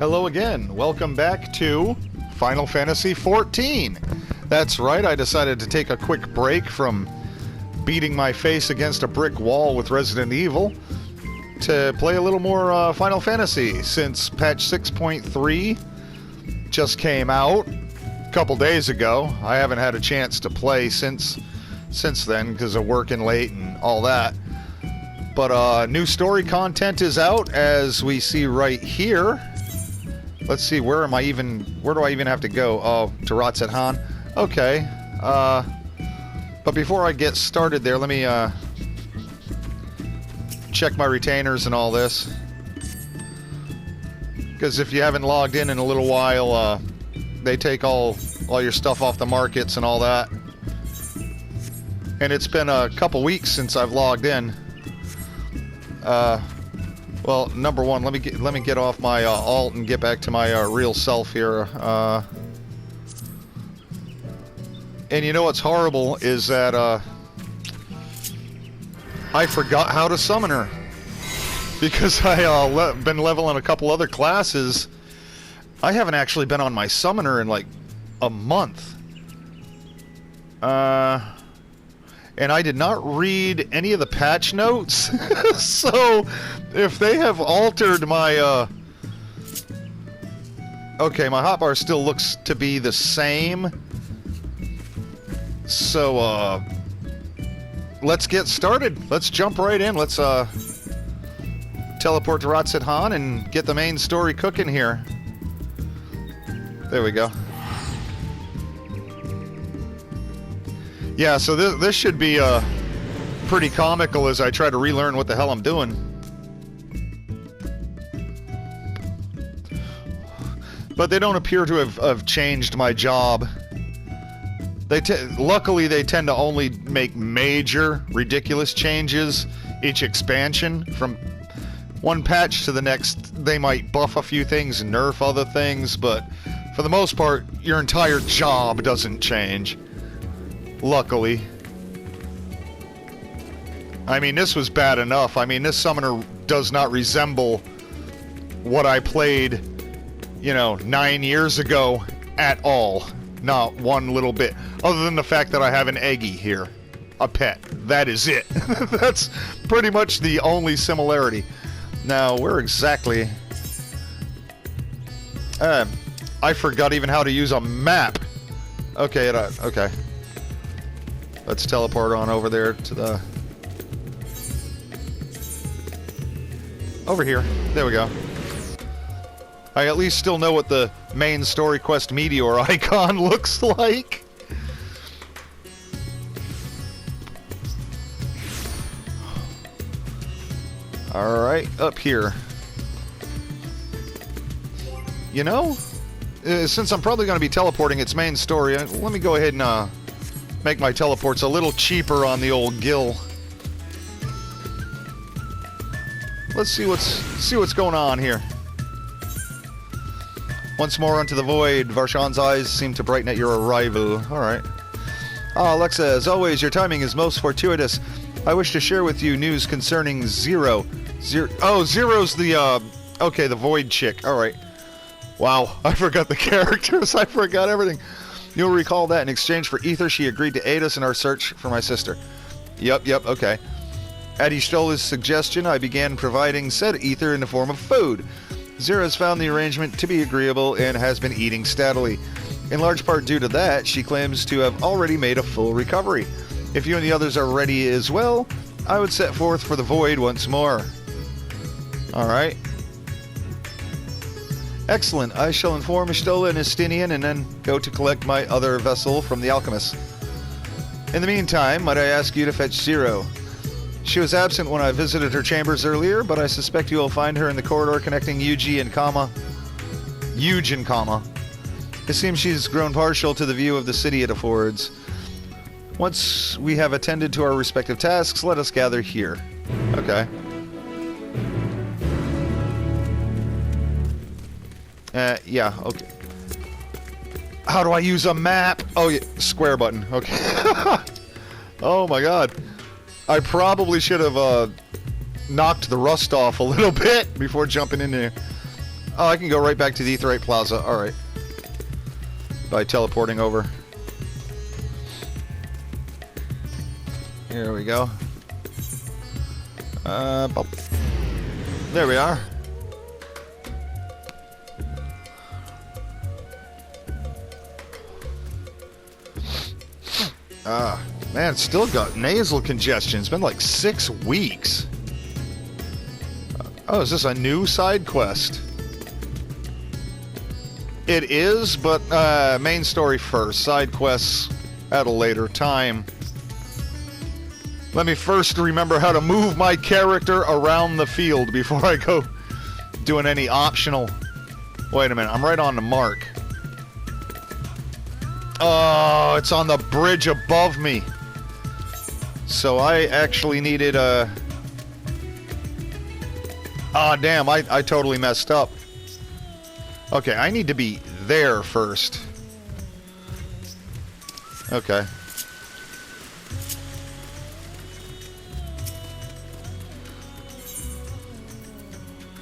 Hello again. Welcome back to Final Fantasy XIV. That's right, I decided to take a quick break from beating my face against a brick wall with Resident Evil to play a little more Final Fantasy, since patch 6.3 just came out a couple days ago. I haven't had a chance to play since then because of working late and all that. But new story content is out, as we see right here. Let's see, where do I even have to go? Oh, to Ratsethan. Okay. But before I get started there, let me check my retainers and all this. Because if you haven't logged in a little while, they take all your stuff off the markets and all that. And it's been a couple weeks since I've logged in. Well, number one, let me get off my alt and get back to my real self here. And you know what's horrible is that I forgot how to summon her, because I've been leveling a couple other classes. I haven't actually been on my summoner in like a month. And I did not read any of the patch notes. So if they have altered my okay, my hotbar still looks to be the same. So let's get started. Let's jump right in. Let's teleport to Ratsethan and get the main story cooking here. There we go. Yeah, so this should be pretty comical as I try to relearn what the hell I'm doing. But they don't appear to have changed my job. Luckily, they tend to only make major, ridiculous changes each expansion. From one patch to the next, they might buff a few things and nerf other things, but for the most part, your entire job doesn't change. Luckily. I mean, this was bad enough. I mean, this summoner does not resemble what I played, 9 years ago at all. Not one little bit. Other than the fact that I have an Eggy here. A pet. That is it. That's pretty much the only similarity. Now, where exactly... I forgot even how to use a map. Okay, okay. Let's teleport on over there to the... over here. There we go. I at least still know what the main story quest meteor icon looks like. Alright, up here. Since I'm probably going to be teleporting its main story, let me go ahead and make my teleports a little cheaper on the old gill. Let's see what's going on here. Once more unto the void, Varshan's eyes seem to brighten at your arrival. Alright. Alexa, as always, your timing is most fortuitous. I wish to share with you news concerning Zero. Zero's the, okay, the void chick. Alright. Wow, I forgot the characters. I forgot everything. You'll recall that in exchange for ether, she agreed to aid us in our search for my sister. Yep, okay. At Ishtola's suggestion, I began providing said ether in the form of food. Zero has found the arrangement to be agreeable and has been eating steadily. In large part due to that, she claims to have already made a full recovery. If you and the others are ready as well, I would set forth for the void once more. Alright. Excellent. I shall inform Ishtola and Estinian and then go to collect my other vessel from the alchemist. In the meantime, might I ask you to fetch Zero? She was absent when I visited her chambers earlier, but I suspect you will find her in the corridor connecting Yuji and Kama. It seems she's grown partial to the view of the city it affords. Once we have attended to our respective tasks, let us gather here. Okay. Yeah, okay. How do I use a map? Oh, yeah, square button. Okay. Oh my god. I probably should have knocked the rust off a little bit before jumping in there. Oh, I can go right back to the Aetheryte Plaza. Alright. By teleporting over. Here we go. There we are. Man, still got nasal congestion. It's been like 6 weeks. Oh, is this a new side quest? It is, but main story first. Side quests at a later time. Let me first remember how to move my character around the field before I go doing any optional... Wait a minute, I'm right on the mark. Oh, it's on the bridge above me. So I actually needed a... Ah, damn, I totally messed up. Okay, I need to be there first. Okay.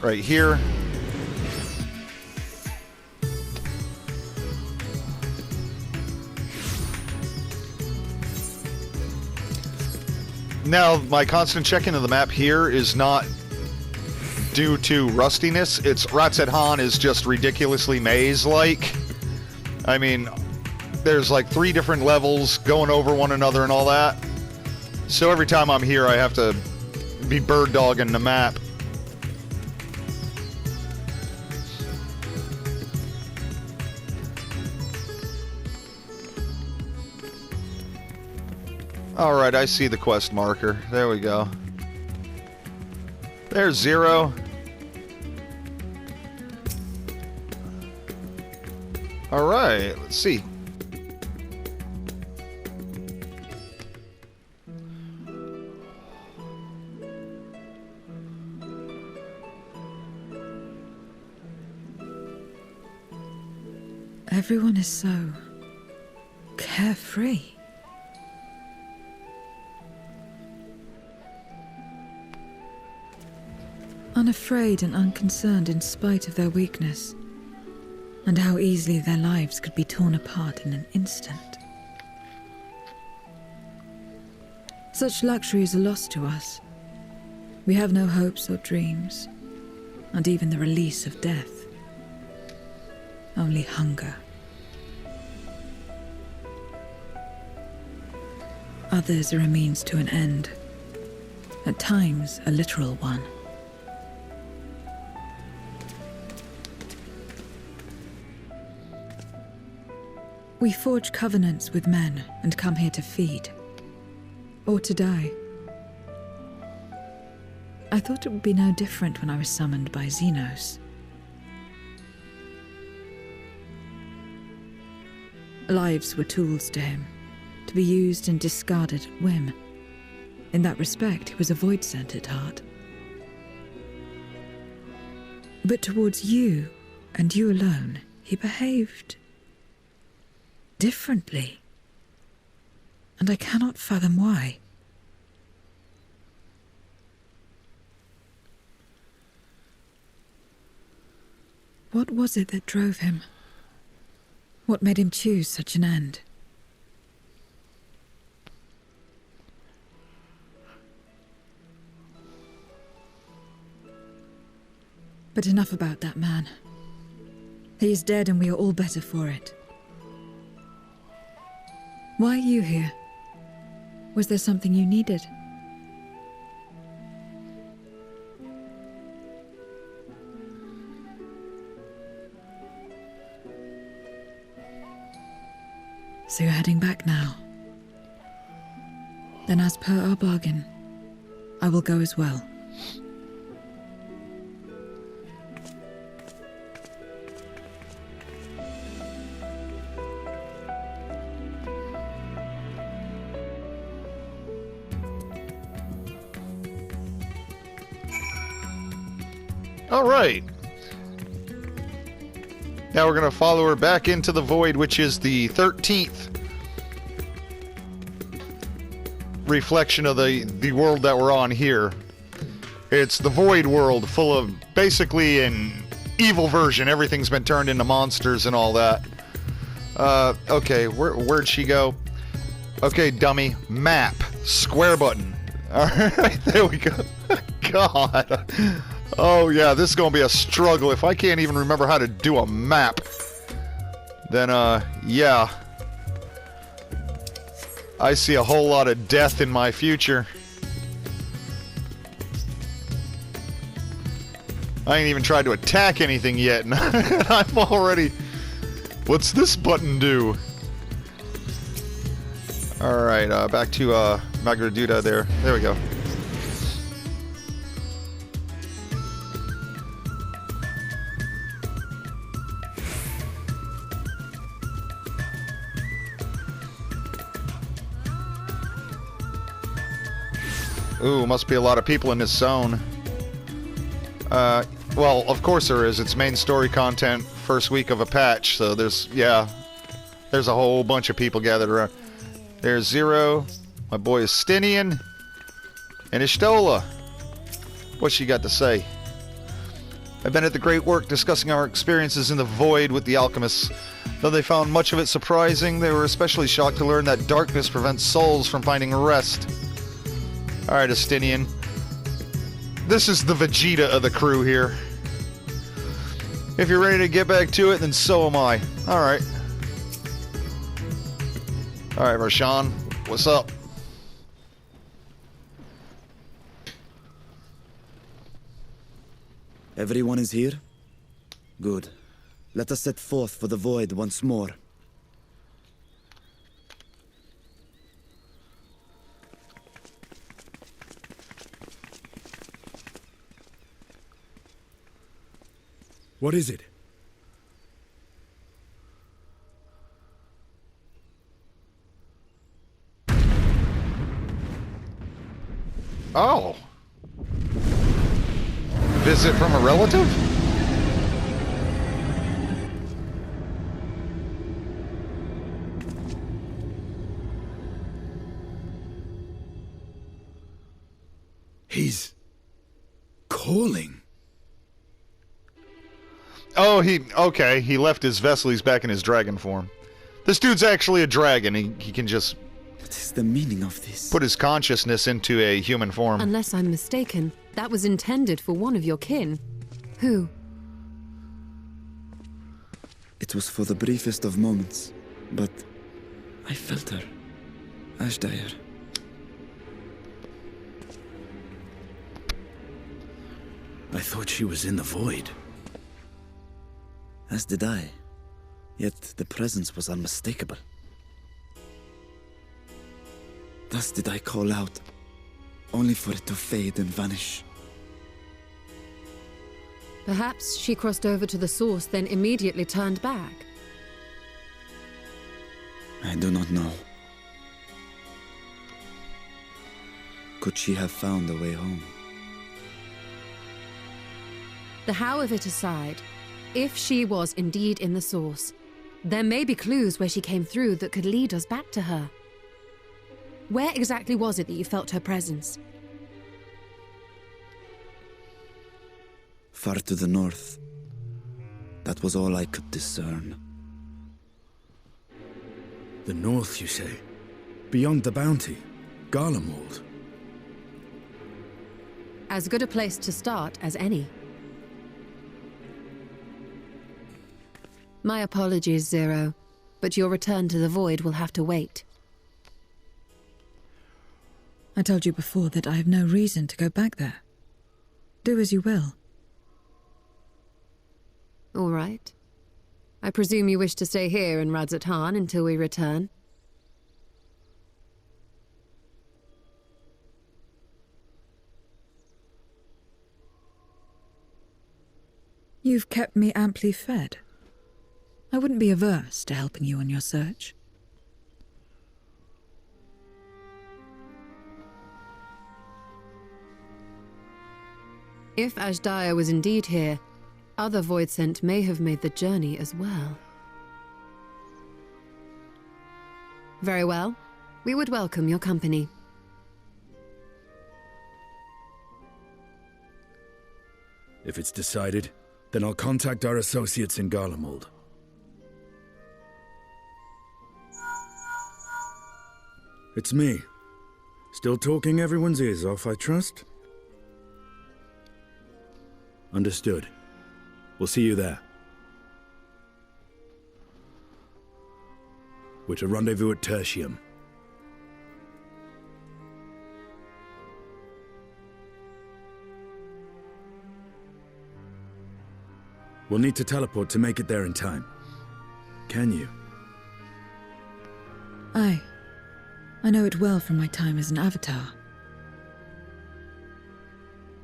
Right here. Now, my constant checking of the map here is not due to rustiness. It's Rat's Head Han is just ridiculously maze-like. I mean, there's like 3 different levels going over one another and all that. So every time I'm here, I have to be bird dogging the map. Alright, I see the quest marker. There we go. There's 0. Alright, let's see. Everyone is so carefree. Unafraid and unconcerned in spite of their weakness, and how easily their lives could be torn apart in an instant. Such luxuries are lost to us. We have no hopes or dreams, and even the release of death. Only hunger. Others are a means to an end, at times a literal one. We forge covenants with men and come here to feed, or to die. I thought it would be no different when I was summoned by Xenos. Lives were tools to him, to be used and discarded at whim. In that respect, he was a void-sent at heart. But towards you, and you alone, he behaved differently. And I cannot fathom why. What was it that drove him? What made him choose such an end? But enough about that man. He is dead and we are all better for it. Why are you here? Was there something you needed? So you're heading back now? Then as per our bargain, I will go as well. All right. Now we're going to follow her back into the void, which is the 13th reflection of the world that we're on here. It's the void world, full of basically an evil version. Everything's been turned into monsters and all that. Okay, where'd she go? Okay, dummy. Map. Square button. Alright, there we go. God. Oh, yeah, this is gonna be a struggle. If I can't even remember how to do a map, then, yeah. I see a whole lot of death in my future. I ain't even tried to attack anything yet, and I'm already... What's this button do? Alright, back to, Magraduda there. There we go. Ooh, must be a lot of people in this zone. Well, of course there is. It's main story content, first week of a patch, so there's a whole bunch of people gathered around. There's Zero, my boy Estinian, and Ishtola. What's she got to say? I've been at the great work discussing our experiences in the Void with the alchemists. Though they found much of it surprising, they were especially shocked to learn that darkness prevents souls from finding rest. Alright, Estinian. This is the Vegeta of the crew here. If you're ready to get back to it, then so am I. Alright. Alright, Varshan. What's up? Everyone is here? Good. Let us set forth for the Void once more. What is it? Oh. Visit from a relative? He's calling. Oh, okay, he left his vessel, he's back in his dragon form. This dude's actually a dragon, he can just... What is the meaning of this? Put his consciousness into a human form. Unless I'm mistaken, that was intended for one of your kin. Who? It was for the briefest of moments, but I felt her. Ashdire. I thought she was in the Void. As did I. Yet the presence was unmistakable. Thus did I call out, only for it to fade and vanish. Perhaps she crossed over to the source, then immediately turned back. I do not know. Could she have found a way home? The how of it aside, if she was indeed in the source, there may be clues where she came through that could lead us back to her. Where exactly was it that you felt her presence? Far to the north. That was all I could discern. The north, you say? Beyond the bounty? Garlemald? As good a place to start as any. My apologies, Zero, but your return to the Void will have to wait. I told you before that I have no reason to go back there. Do as you will. All right. I presume you wish to stay here in Radzatan until we return. You've kept me amply fed. I wouldn't be averse to helping you on your search. If Ashdaya was indeed here, other Voidsent may have made the journey as well. Very well. We would welcome your company. If it's decided, Then I'll contact our associates in Garlemald. It's me. Still talking everyone's ears off, I trust? Understood. We'll see you there. We're to rendezvous at Tertium. We'll need to teleport to make it there in time. Can you? Aye. I know it well from my time as an avatar.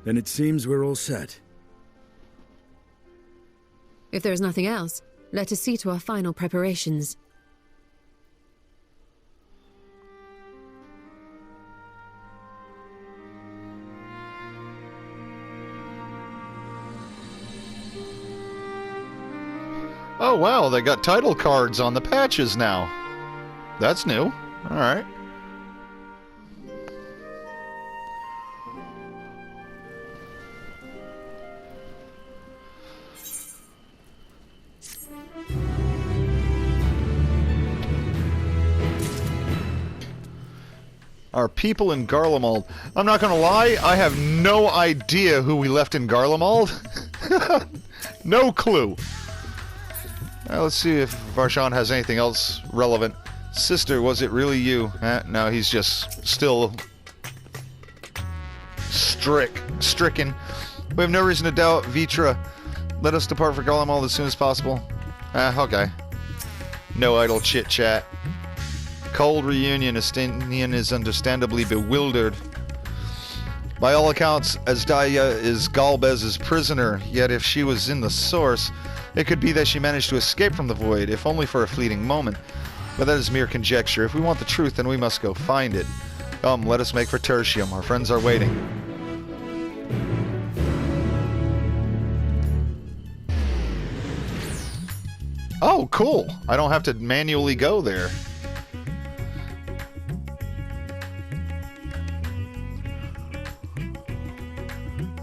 Then it seems we're all set. If there is nothing else, let us see to our final preparations. Oh wow, they got title cards on the patches now. That's new. Alright. Our people in Garlemald. I'm not gonna lie, I have no idea who we left in Garlemald. No clue. Let's see if Varshan has anything else relevant. Sister, was it really you? No, he's just still stricken. We have no reason to doubt Vitra. Let us depart for Garlemald as soon as possible. Okay. No idle chit-chat. Cold reunion. Estinian is understandably bewildered. By all accounts, Azdalia is Galbez's prisoner, yet if she was in the source, it could be that she managed to escape from the void, if only for a fleeting moment. But that is mere conjecture. If we want the truth, then we must go find it. Come, let us make for Tertium. Our friends are waiting. Oh, cool. I don't have to manually go there.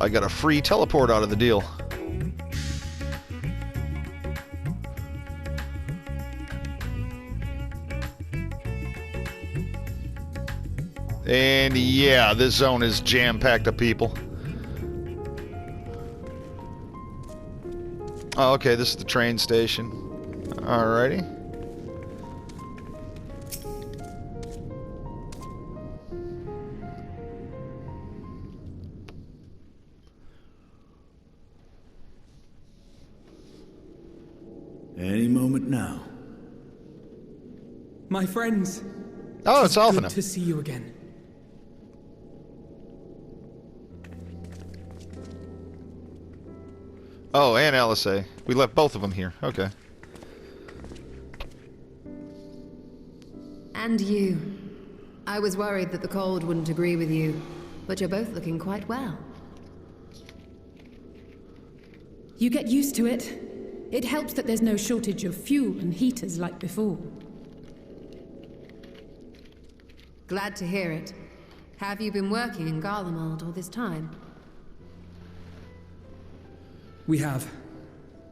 I got a free teleport out of the deal. And yeah, this zone is jam-packed of people. Oh, okay, this is the train station. Alrighty. Any moment now. My friends. Oh, it's Alphina. Good to see you again. Oh, and Alisei. We left both of them here. Okay. And you. I was worried that the cold wouldn't agree with you, but you're both looking quite well. You get used to it. It helps that there's no shortage of fuel and heaters like before. Glad to hear it. Have you been working in Garlemald all this time? We have.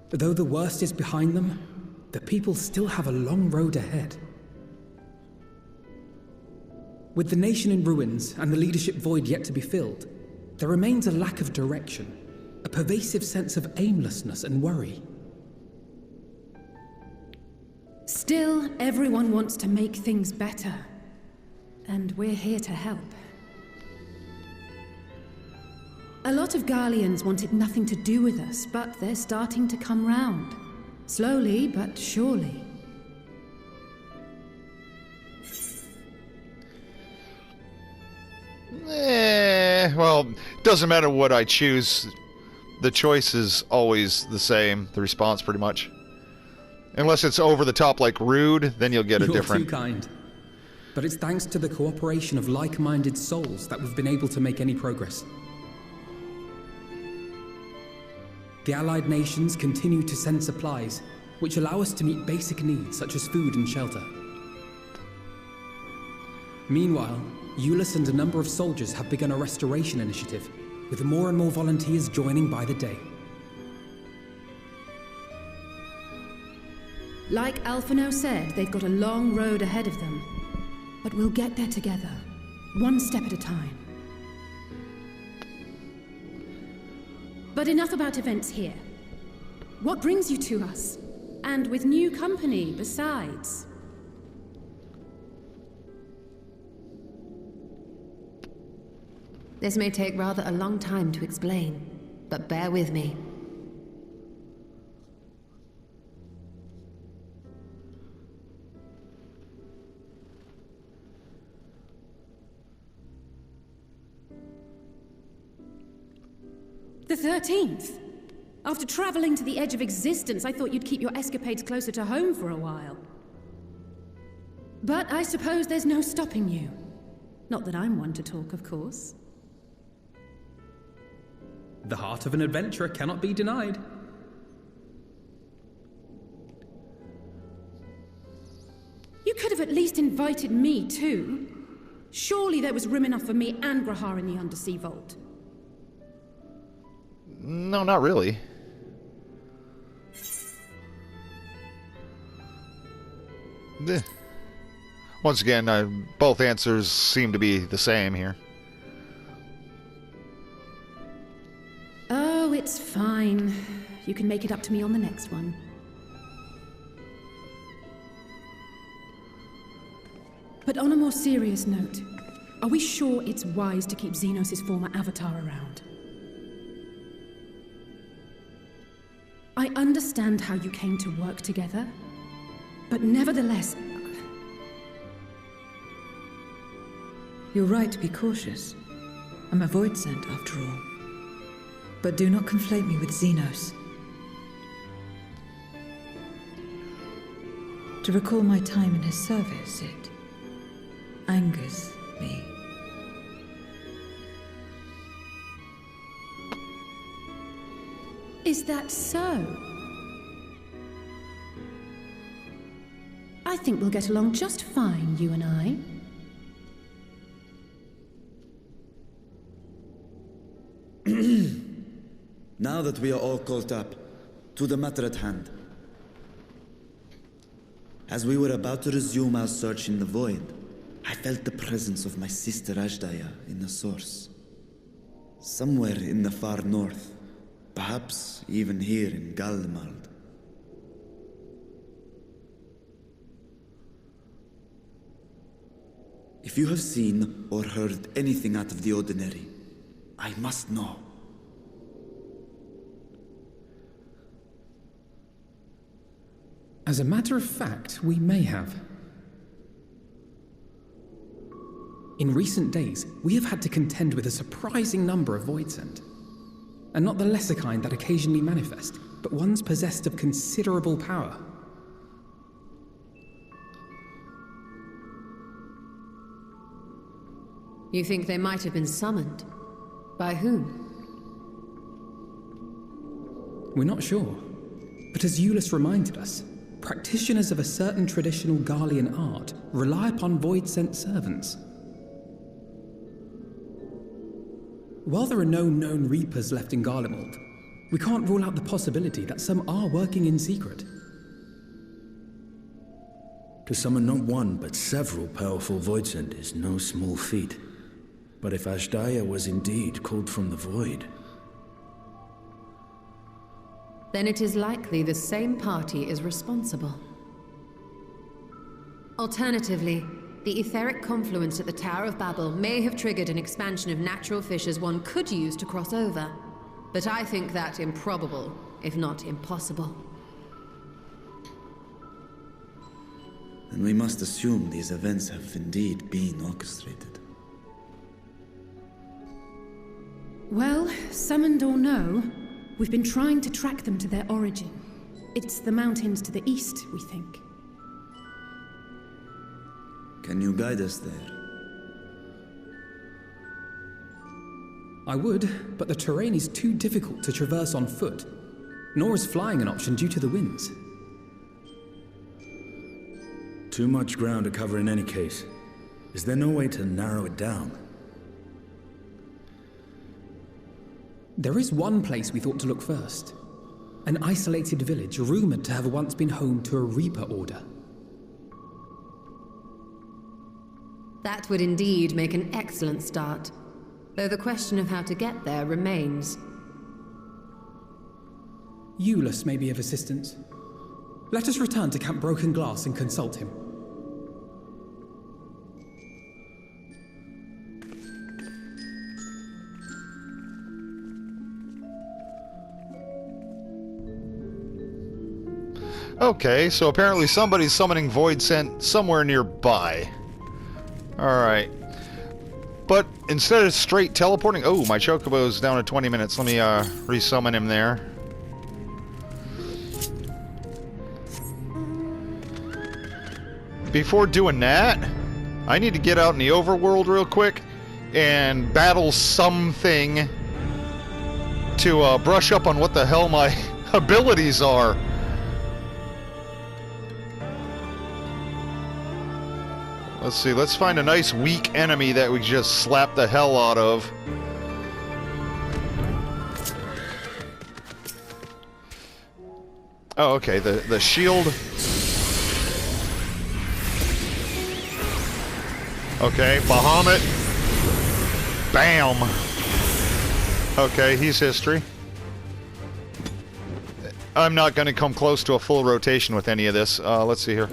Though the worst is behind them, the people still have a long road ahead. With the nation in ruins and the leadership void yet to be filled, there remains a lack of direction, a pervasive sense of aimlessness and worry. Still, everyone wants to make things better. And we're here to help. A lot of Garleans wanted nothing to do with us, but they're starting to come round. Slowly, but surely. Well, doesn't matter what I choose. The choice is always the same. The response, pretty much. Unless it's over the top like rude, then you'll get a different... You're too kind. But it's thanks to the cooperation of like-minded souls that we've been able to make any progress. The Allied nations continue to send supplies, which allow us to meet basic needs such as food and shelter. Meanwhile, Euless and a number of soldiers have begun a restoration initiative, with more and more volunteers joining by the day. Like Alphino said, they've got a long road ahead of them. But we'll get there together, one step at a time. But enough about events here. What brings you to us? And with new company, besides. This may take rather a long time to explain, but bear with me. The 13th? After traveling to the edge of existence, I thought you'd keep your escapades closer to home for a while. But I suppose there's no stopping you. Not that I'm one to talk, of course. The heart of an adventurer cannot be denied. You could have at least invited me, too. Surely there was room enough for me and Grahar in the Undersea Vault. No, not really. Once again, both answers seem to be the same here. Oh, it's fine. You can make it up to me on the next one. But on a more serious note, are we sure it's wise to keep Xenos' former avatar around? I understand how you came to work together, but nevertheless... You're right to be cautious. I'm a void sent, after all. But do not conflate me with Xenos. To recall my time in his service, it angers me. Is that so? I think we'll get along just fine, you and I. Now that we are all caught up, to the matter at hand. As we were about to resume our search in the void, I felt the presence of my sister Ajdaya in the source. Somewhere in the far north, perhaps even here in Galdemald. If you have seen or heard anything out of the ordinary, I must know. As a matter of fact, we may have. In recent days, we have had to contend with a surprising number of Voidsent. And not the lesser kind that occasionally manifest, but ones possessed of considerable power. You think they might have been summoned? By whom? We're not sure. But as Euless reminded us, practitioners of a certain traditional Garlean art rely upon void-sent servants. While there are no known Reapers left in Garlemald, we can't rule out the possibility that some are working in secret. To summon not one, but several powerful Voidsent is no small feat. But if Ajdaya was indeed called from the void... Then it is likely the same party is responsible. Alternatively, the etheric confluence at the Tower of Babel may have triggered an expansion of natural fissures one could use to cross over. But I think that improbable, if not impossible. And we must assume these events have indeed been orchestrated. Well, summoned or no, we've been trying to track them to their origin. It's the mountains to the east, we think. Can you guide us there? I would, but the terrain is too difficult to traverse on foot. Nor is flying an option due to the winds. Too much ground to cover in any case. Is there no way to narrow it down? There is one place we thought to look first. An isolated village rumoured to have once been home to a Reaper Order. That would indeed make an excellent start, though the question of how to get there remains. Eulus may be of assistance. Let us return to Camp Broken Glass and consult him. Okay, so apparently somebody's summoning Void Scent somewhere nearby. Alright. But instead of straight teleporting... Oh, my Chocobo's down to 20 minutes. Let me resummon him there. Before doing that, I need to get out in the overworld real quick and battle something to brush up on what the hell my abilities are. Let's see, let's find a nice weak enemy that we just slap the hell out of. Oh, okay, the shield. Okay, Bahamut. Bam! Okay, he's history. I'm not going to come close to a full rotation with any of this. Let's see here.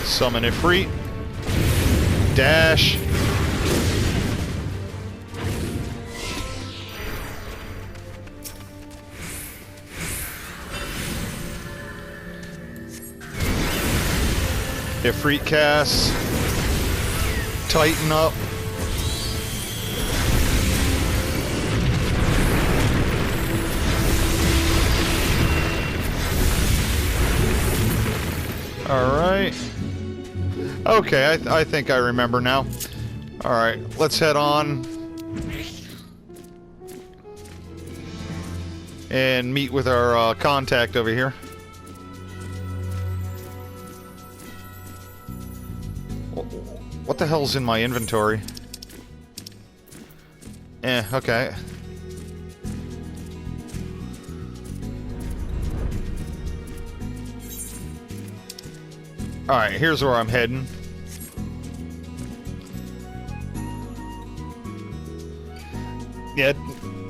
Summon Ifrit. Dash. Ifrit cast. Tighten up. Alright. Okay, I think I remember now. Alright, let's head on and meet with our contact over here. What the hell's in my inventory? Okay. Alright, here's where I'm heading. Yeah,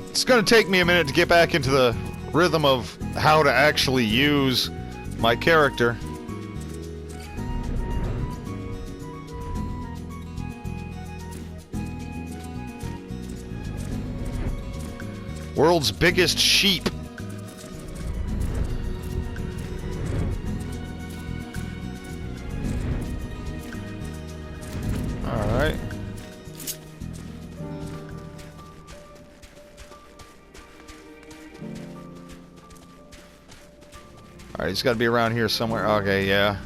it's gonna take me a minute to get back into the rhythm of how to actually use my character. World's biggest sheep. Alright. Alright, he's got to be around here somewhere. Okay, yeah.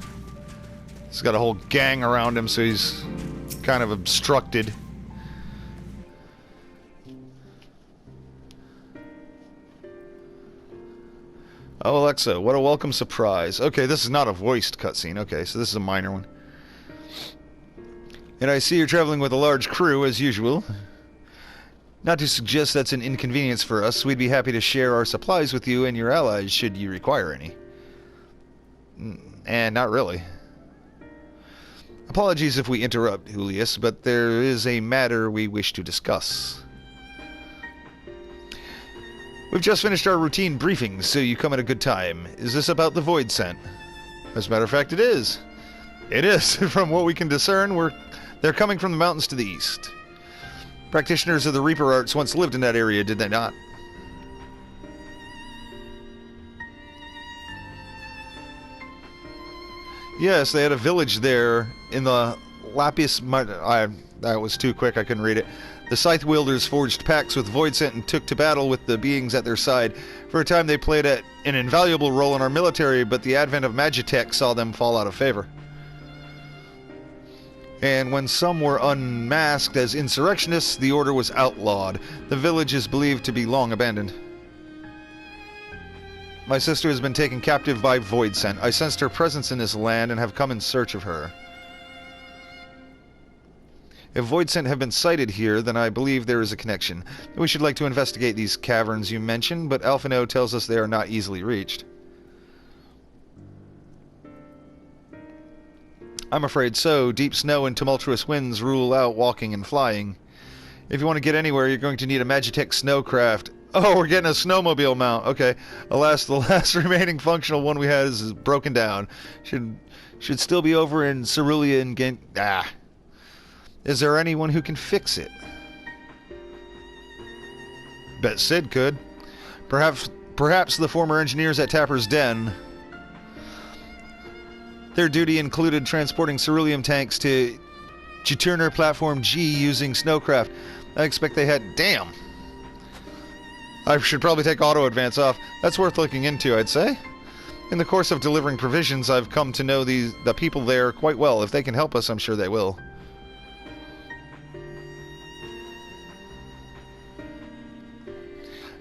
He's got a whole gang around him, so he's kind of obstructed. Oh, Alexa, what a welcome surprise. Okay, this is not a voiced cutscene. Okay, so this is a minor one. And I see you're traveling with a large crew, as usual. Not to suggest that's an inconvenience for us. We'd be happy to share our supplies with you and your allies, should you require any. And not really. Apologies if we interrupt, Julius, but there is a matter we wish to discuss. We've just finished our routine briefings, so you come at a good time. Is this about the Void Scent? As a matter of fact, it is. It is. From what we can discern, they're coming from the mountains to the east. Practitioners of the Reaper arts once lived in that area, did they not? Yes, they had a village there in the Lapis... that was too quick, I couldn't read it. The Scythe Wielders forged pacts with Void Scent and took to battle with the beings at their side. For a time they played an invaluable role in our military, but the advent of Magitech saw them fall out of favor. And when some were unmasked as insurrectionists, the order was outlawed. The village is believed to be long abandoned. My sister has been taken captive by Void Scent. I sensed her presence in this land and have come in search of her. If void scent have been sighted here, then I believe there is a connection. We should like to investigate these caverns you mentioned, but Alphino tells us they are not easily reached. I'm afraid so. Deep snow and tumultuous winds rule out walking and flying. If you want to get anywhere, you're going to need a Magitech snowcraft. Oh, we're getting a snowmobile mount. Okay. Alas, the last remaining functional one we had is broken down. Should still be over in Cerulean and Is there anyone who can fix it? Bet Sid could. Perhaps the former engineers at Tapper's Den. Their duty included transporting ceruleum tanks to Juturner Platform G using snowcraft. I expect they had... Damn! I should probably take auto advance off. That's worth looking into, I'd say. In the course of delivering provisions, I've come to know the people there quite well. If they can help us, I'm sure they will.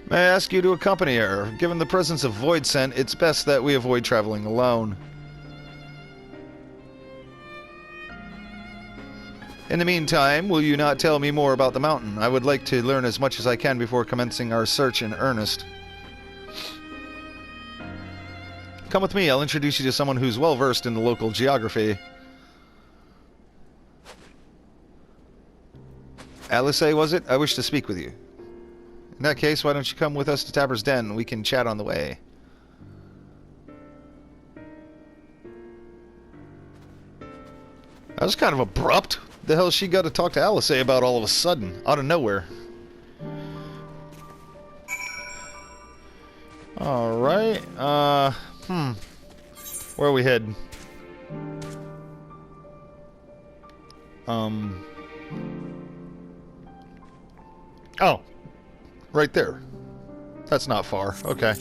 May I ask you to accompany her? Given the presence of void scent, it's best that we avoid traveling alone. In the meantime, will you not tell me more about the mountain? I would like to learn as much as I can before commencing our search in earnest. Come with me, I'll introduce you to someone who's well versed in the local geography. Alice, was it? I wish to speak with you. In that case, why don't you come with us to Tapper's Den? We can chat on the way. That was kind of abrupt. The hell she got to talk to Alice about all of a sudden, out of nowhere. Alright, where are we heading? Oh, right there. That's not far. Okay.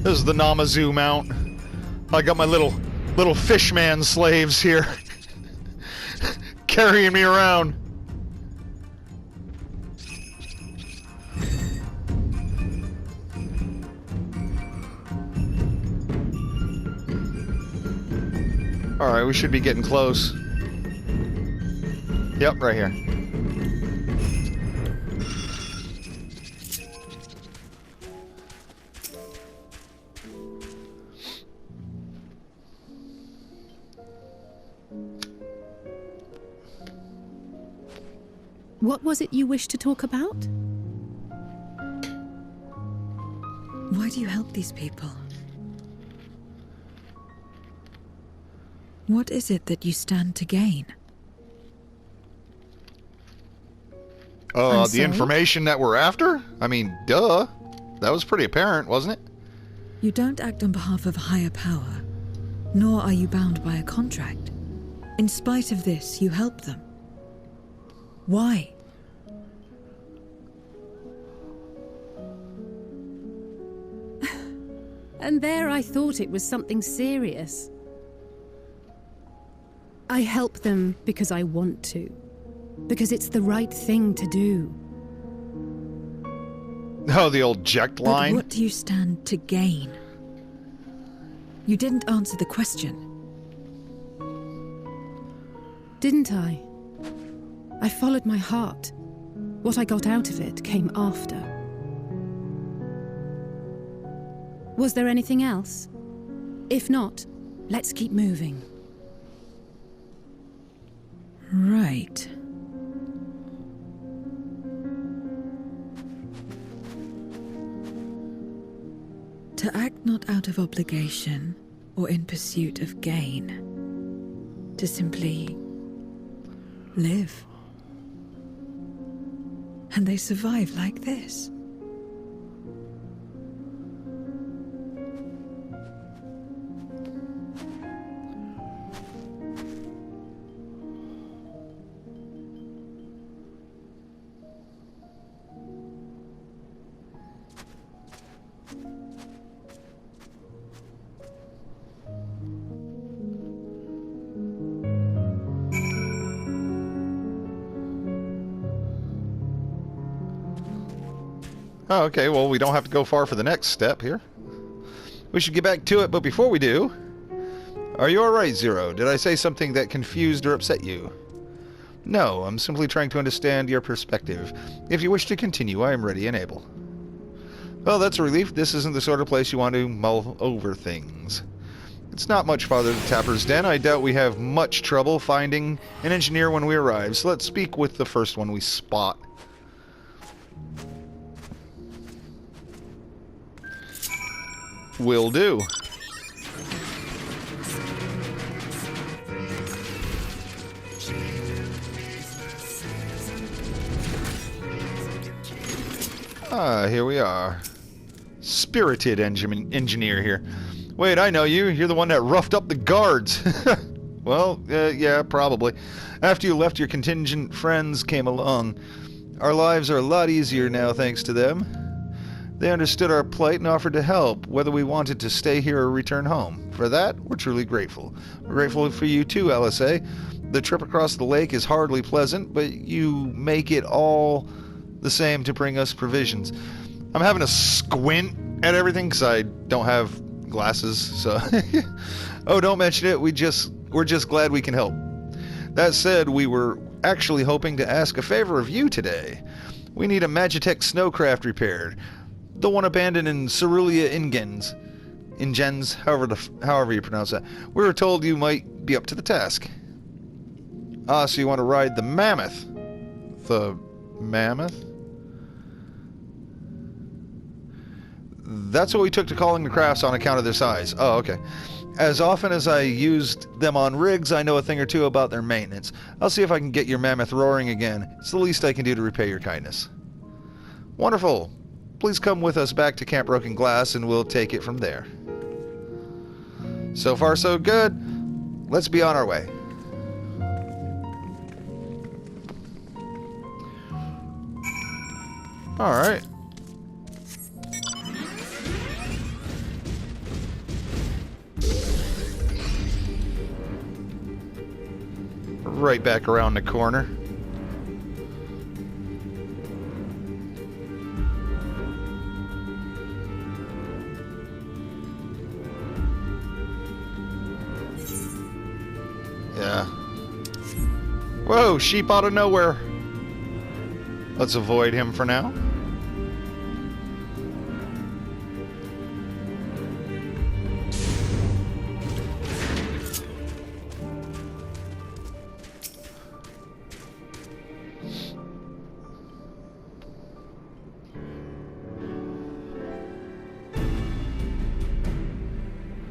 This is the Namazu mount. I got my little fishman slaves here. Carrying me around. Alright, we should be getting close. Yep, right here. What was it you wished to talk about? Why do you help these people? What is it that you stand to gain? The information that we're after? I mean, duh. That was pretty apparent, wasn't it? You don't act on behalf of a higher power, nor are you bound by a contract. In spite of this, you help them. Why? And there I thought it was something serious. I help them because I want to. Because it's the right thing to do. Oh, the old Jekt line. But what do you stand to gain? You didn't answer the question. Didn't I? I followed my heart. What I got out of it came after. Was there anything else? If not, let's keep moving. Right. To act not out of obligation or in pursuit of gain. To simply live. And they survive like this. Oh, okay, well, we don't have to go far for the next step here. We should get back to it, but before we do... Are you alright, Zero? Did I say something that confused or upset you? No, I'm simply trying to understand your perspective. If you wish to continue, I am ready and able. Well, that's a relief. This isn't the sort of place you want to mull over things. It's not much farther to Tapper's Den. I doubt we have much trouble finding an engineer when we arrive, so let's speak with the first one we spot. Will do. Ah, here we are. Spirited engineer here. Wait, I know you. You're the one that roughed up the guards. Well, yeah, probably. After you left, your contingent friends came along. Our lives are a lot easier now thanks to them. They understood our plight and offered to help, whether we wanted to stay here or return home. For that, we're truly grateful. We're grateful for you too, LSA. The trip across the lake is hardly pleasant, but you make it all the same to bring us provisions. I'm having a squint at everything because I don't have glasses, so... Oh, don't mention it. We're just glad we can help. That said, we were actually hoping to ask a favor of you today. We need a Magitech snowcraft repaired. The one abandoned in Cerulean Ingens, however you pronounce that. We were told you might be up to the task. Ah, so you want to ride the Mammoth? The Mammoth? That's what we took to calling the crafts on account of their size. Oh, okay. As often as I used them on rigs, I know a thing or two about their maintenance. I'll see if I can get your Mammoth roaring again. It's the least I can do to repay your kindness. Wonderful. Please come with us back to Camp Broken Glass and we'll take it from there. So far, so good. Let's be on our way. Alright. Right back around the corner. Yeah. Whoa, sheep out of nowhere. Let's avoid him for now.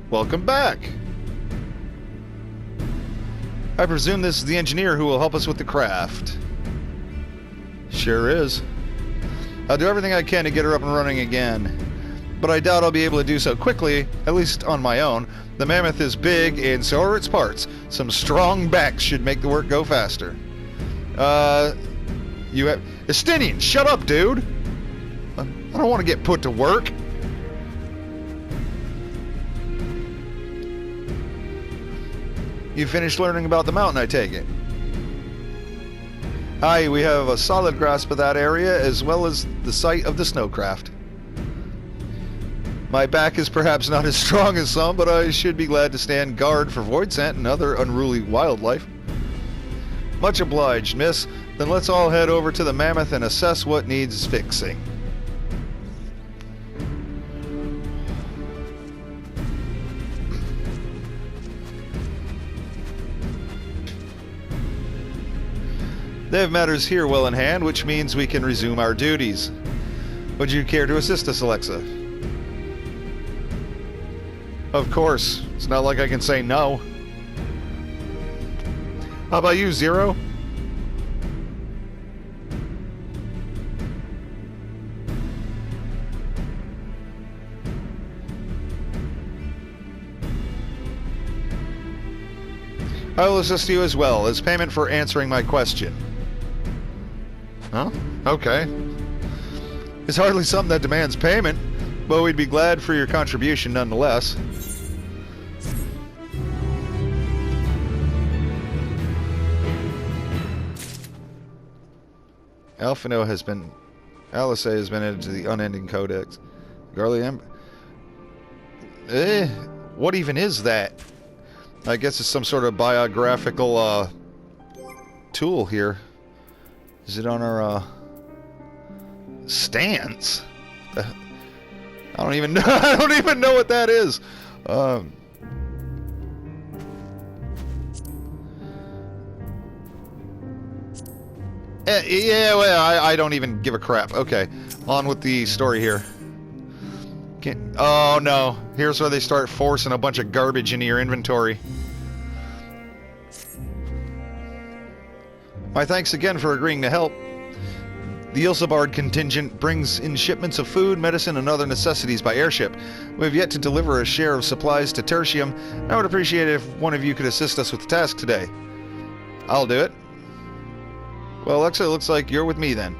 Welcome back. I presume this is the engineer who will help us with the craft. Sure is. I'll do everything I can to get her up and running again. But I doubt I'll be able to do so quickly, at least on my own. The Mammoth is big, and so are its parts. Some strong backs should make the work go faster. You have... Estinian, shut up, dude! I don't want to get put to work. You finished learning about the mountain, I take it? Aye, we have a solid grasp of that area, as well as the site of the snowcraft. My back is perhaps not as strong as some, but I should be glad to stand guard for Voidsent and other unruly wildlife. Much obliged, miss. Then let's all head over to the Mammoth and assess what needs fixing. They have matters here well in hand, which means we can resume our duties. Would you care to assist us, Alexa? Of course. It's not like I can say no. How about you, Zero? I will assist you as well, as payment for answering my question. Huh? Okay. It's hardly something that demands payment, but we'd be glad for your contribution nonetheless. Alphino has been LSA has been added to the unending codex. Garlium. What even is that? I guess it's some sort of biographical tool here. Is it on our stance? I don't even know. I don't even know what that is. Yeah, well, I don't even give a crap. Okay, on with the story here. Oh no, here's where they start forcing a bunch of garbage into your inventory. My thanks again for agreeing to help. The Ilsabard contingent brings in shipments of food, medicine, and other necessities by airship. We have yet to deliver a share of supplies to Tertium. I would appreciate it if one of you could assist us with the task today. I'll do it. Well, Alexa, it looks like you're with me then.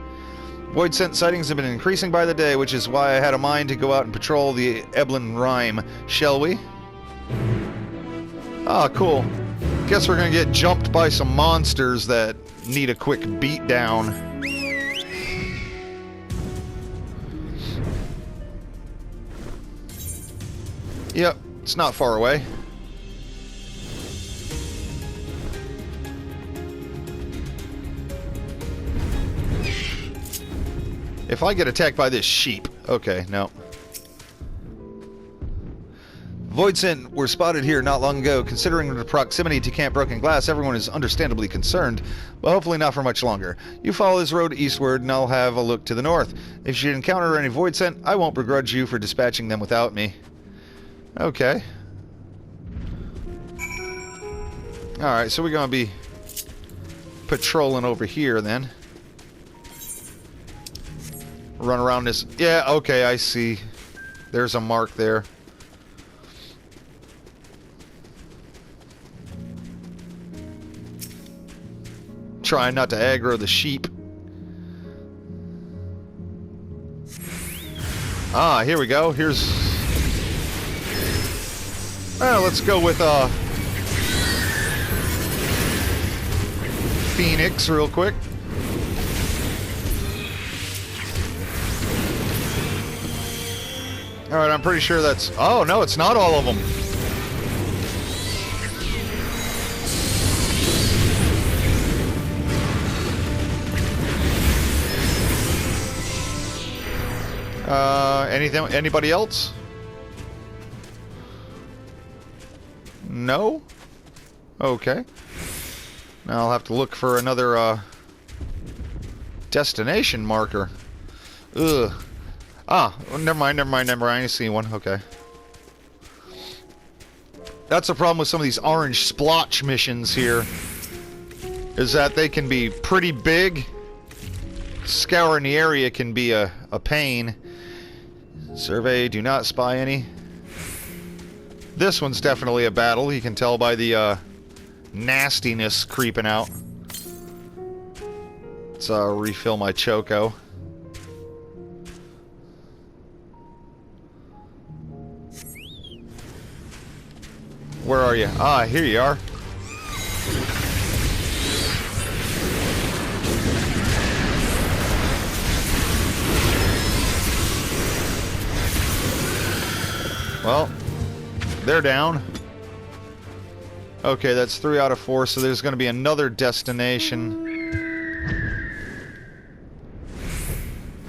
Void scent sightings have been increasing by the day, which is why I had a mind to go out and patrol the Eblin Rime. Shall we? Ah, cool. Guess we're gonna get jumped by some monsters that need a quick beat down. Yep, it's not far away. If I get attacked by this sheep... Okay, no. Voidsent were spotted here not long ago. Considering the proximity to Camp Broken Glass, everyone is understandably concerned, but hopefully not for much longer. You follow this road eastward, and I'll have a look to the north. If you encounter any Voidsent, I won't begrudge you for dispatching them without me. Okay. Alright, so we're going to be patrolling over here then. Run around this... Yeah, okay, I see. There's a mark there. Trying not to aggro the sheep. Ah, here we go. Here's... Well, let's go with, Phoenix real quick. Alright, I'm pretty sure that's... Oh, no, it's not all of them. Anybody else? No? Okay. Now I'll have to look for another, destination marker. Ugh. Ah, never mind. I see one. Okay. That's the problem with some of these orange splotch missions here. Is that they can be pretty big. Scouring the area can be a pain. Survey, do not spy any. This one's definitely a battle. You can tell by the nastiness creeping out. Let's refill my choco. Where are you? Ah, here you are. Well, they're down. Okay, that's 3 out of 4, so there's going to be another destination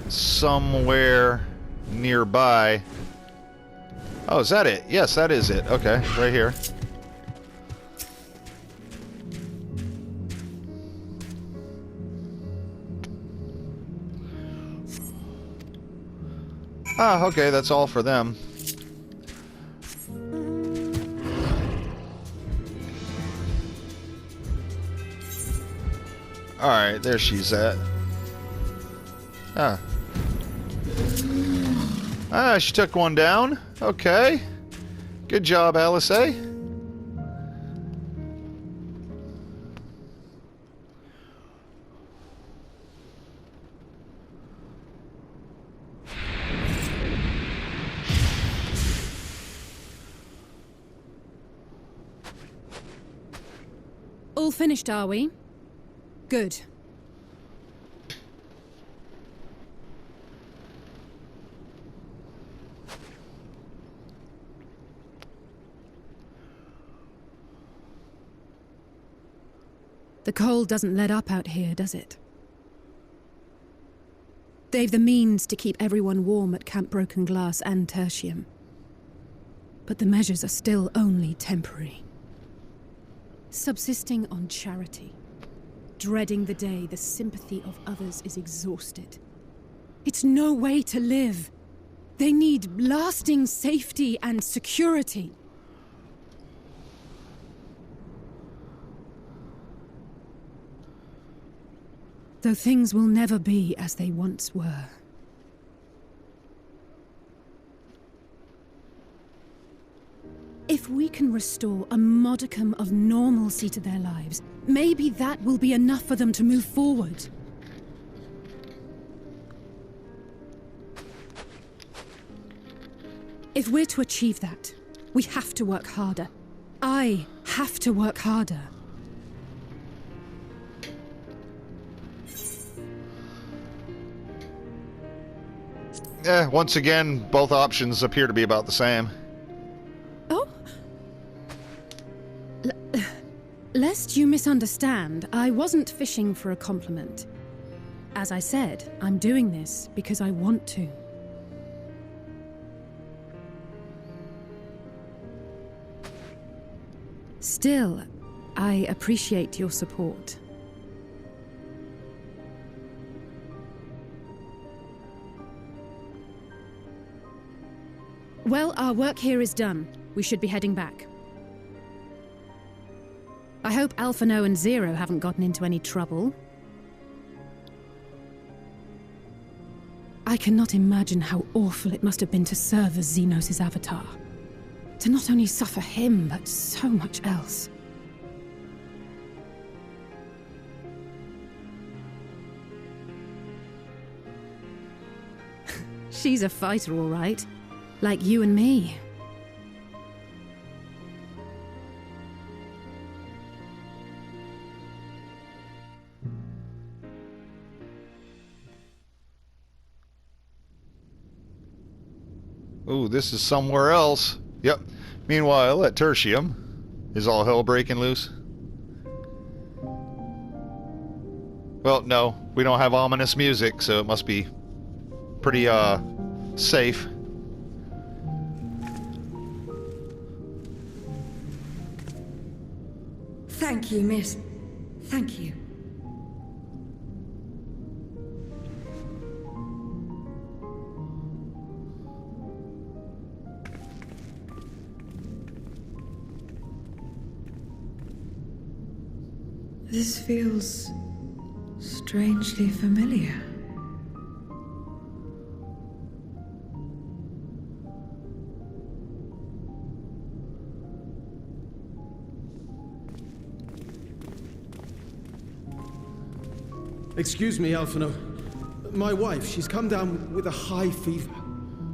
somewhere nearby. Oh, is that it? Yes, that is it. Okay, right here. Ah, okay, that's all for them. Alright, there she's at. Ah. Ah, she took one down. Okay. Good job, LSA. All finished, are we? Good. The cold doesn't let up out here, does it? They've the means to keep everyone warm at Camp Broken Glass and Tertium. But the measures are still only temporary. Subsisting on charity. Dreading the day the sympathy of others is exhausted. It's no way to live. They need lasting safety and security. Though things will never be as they once were. If we can restore a modicum of normalcy to their lives, maybe that will be enough for them to move forward. If we're to achieve that, we have to work harder. I have to work harder. Once again, both options appear to be about the same. Oh? Lest you misunderstand, I wasn't fishing for a compliment. As I said, I'm doing this because I want to. Still, I appreciate your support. Well, our work here is done. We should be heading back. I hope Alphino and Zero haven't gotten into any trouble. I cannot imagine how awful it must have been to serve as Xenos' avatar. To not only suffer him, but so much else. She's a fighter, all right. Like you and me. Ooh, this is somewhere else. Yep. Meanwhile, at Tertium, is all hell breaking loose? Well, no. We don't have ominous music, so it must be pretty, safe. Thank you, miss. Thank you. This feels strangely familiar. Excuse me, Alphino. My wife, she's come down with a high fever.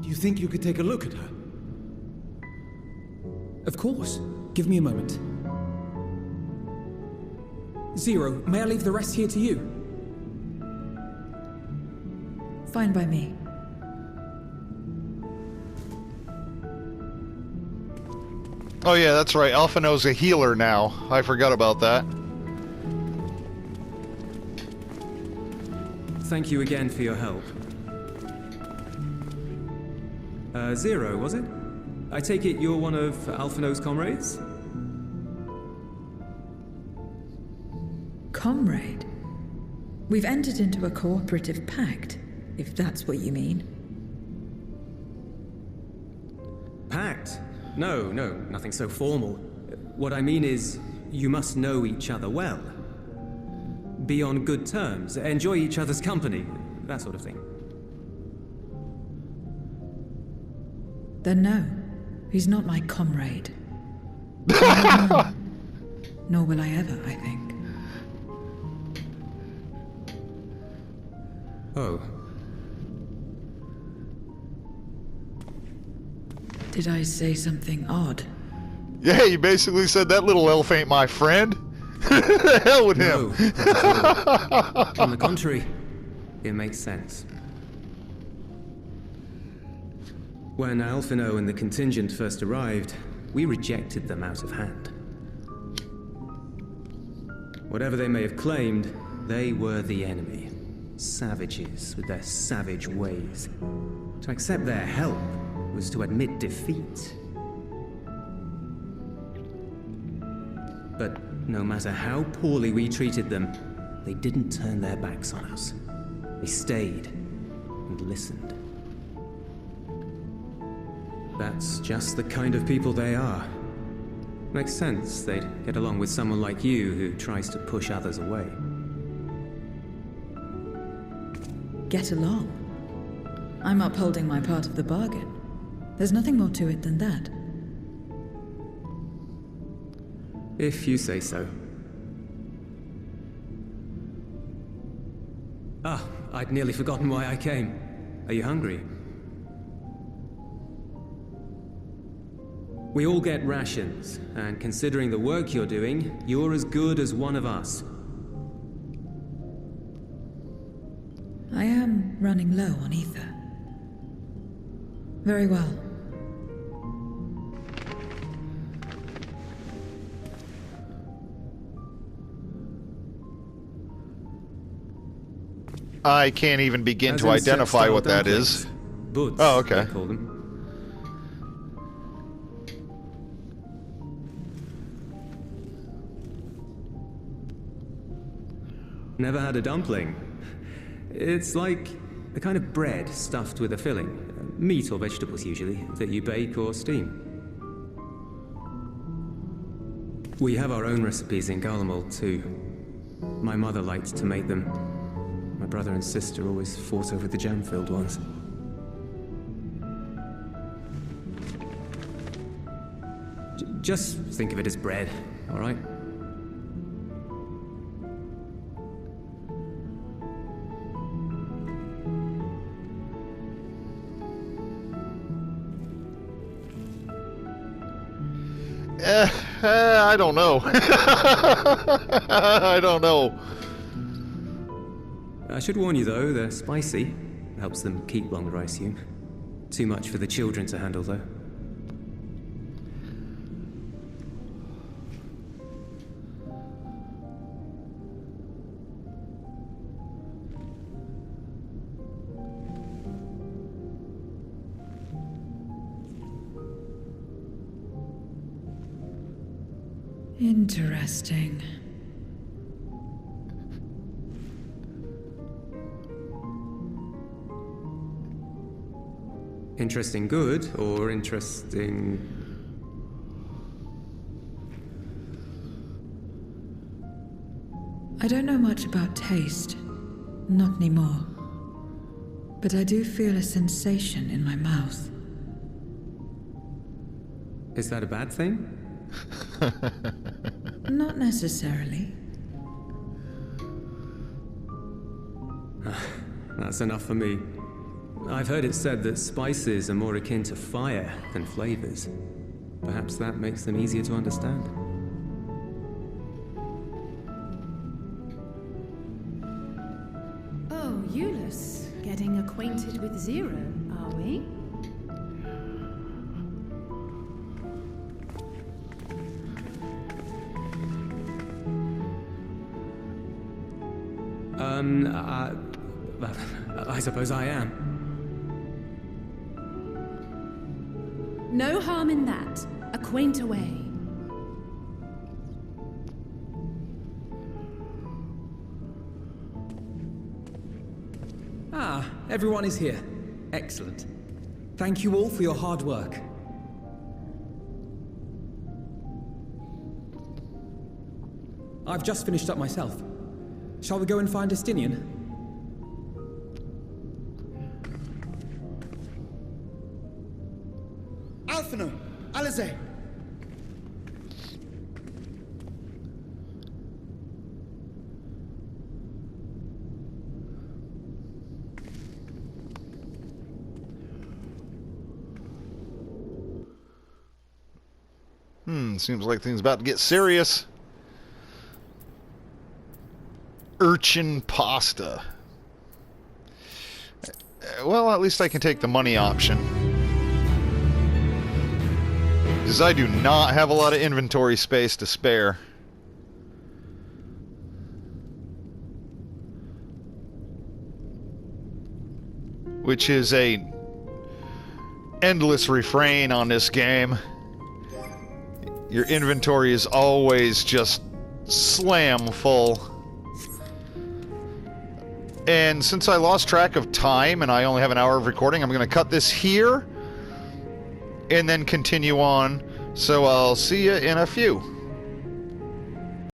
Do you think you could take a look at her? Of course. Give me a moment. Zero, may I leave the rest here to you? Fine by me. Oh yeah, that's right. Alphino's a healer now. I forgot about that. Thank you again for your help. Zero, was it? I take it you're one of Alphino's comrades? Comrade? We've entered into a cooperative pact, if that's what you mean. Pact? No, nothing so formal. What I mean is, you must know each other well. Be on good terms, enjoy each other's company, that sort of thing. Then no, he's not my comrade. Nor will I ever, I think. Oh. Did I say something odd? Yeah, you basically said that little elf ain't my friend. The hell with him. No. On the contrary, it makes sense. When Alphino and the contingent first arrived, we rejected them out of hand. Whatever they may have claimed, they were the enemy. Savages with their savage ways. To accept their help was to admit defeat. But no matter how poorly we treated them, they didn't turn their backs on us. They stayed and listened. That's just the kind of people they are. Makes sense they'd get along with someone like you who tries to push others away. Get along? I'm upholding my part of the bargain. There's nothing more to it than that. If you say so. Ah, I'd nearly forgotten why I came. Are you hungry? We all get rations, and considering the work you're doing, you're as good as one of us. I am running low on ether. Very well. I can't even begin As to insect identify style what that dumplings. is. Buds, Oh, okay. they call them. Never had a dumpling. It's like a kind of bread stuffed with a filling. Meat or vegetables, usually, that you bake or steam. We have our own recipes in Garlemald, too. My mother liked to make them. My brother and sister always fought over the jam-filled ones. Just think of it as bread, all right? I don't know. I don't know. I should warn you, though, they're spicy. Helps them keep longer, I assume. Too much for the children to handle, though. Interesting. Interesting good, or interesting... I don't know much about taste. Not anymore. But I do feel a sensation in my mouth. Is that a bad thing? Not necessarily. That's enough for me. I've heard it said that spices are more akin to fire than flavors. Perhaps that makes them easier to understand. Oh, Euless, getting acquainted with Zero, are we? I suppose I am. No harm in that. Acquaint away. Ah, everyone is here. Excellent. Thank you all for your hard work. I've just finished up myself. Shall we go and find Estinian? Alphino, Alize. Seems like things about to get serious. Urchin pasta. Well, at least I can take the money option. Because I do not have a lot of inventory space to spare. which is a endless refrain on this game. Your inventory is always just slam full. And since I lost track of time and I only have an hour of recording, I'm going to cut this here and then continue on. So I'll see you in a few.